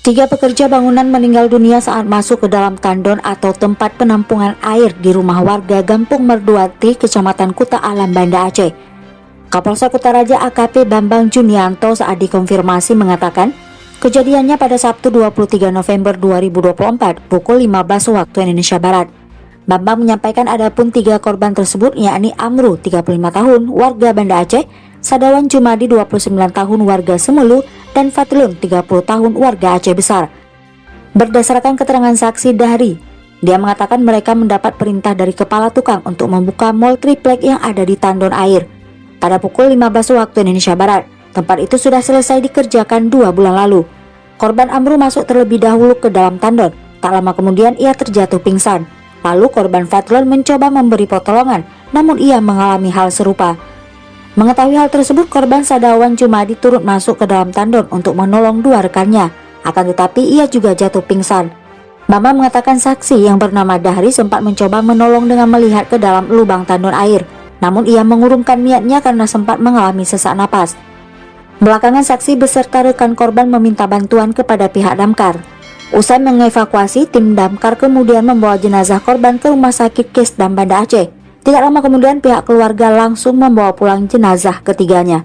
Tiga pekerja bangunan meninggal dunia saat masuk ke dalam tandon atau tempat penampungan air di rumah warga Gampung Merduati, Kecamatan Kuta Alam, Banda Aceh. Kapolsek Kutaraja AKP Bambang Junianto saat dikonfirmasi mengatakan, kejadiannya pada Sabtu 23 November 2024 pukul 15 waktu Indonesia Barat. Bambang menyampaikan adapun tiga korban tersebut yakni Amru 35 tahun warga Banda Aceh, Sadawan Jumadi 29 tahun warga Semulu, dan Fatlun 30 tahun warga Aceh Besar. Berdasarkan keterangan saksi Dahri, dia mengatakan mereka mendapat perintah dari kepala tukang untuk membuka mall triplek yang ada di tandon air. Pada pukul 15 waktu Indonesia Barat, tempat itu sudah selesai dikerjakan 2 bulan lalu. Korban Amru masuk terlebih dahulu ke dalam tandon, tak lama kemudian ia terjatuh pingsan. Lalu korban Fatlun mencoba memberi pertolongan, namun ia mengalami hal serupa. Mengetahui hal tersebut, korban Sadawan Jumadi turut masuk ke dalam tandon untuk menolong dua rekannya. Akan tetapi ia juga jatuh pingsan. Bambang mengatakan saksi yang bernama Dahri sempat mencoba menolong dengan melihat ke dalam lubang tandon air. Namun ia mengurungkan niatnya karena sempat mengalami sesak napas. Belakangan saksi beserta rekan korban meminta bantuan kepada pihak damkar. Usai mengevakuasi, tim damkar kemudian membawa jenazah korban ke Rumah Sakit Kesdam Banda Aceh. Tidak lama kemudian pihak keluarga langsung membawa pulang jenazah ketiganya.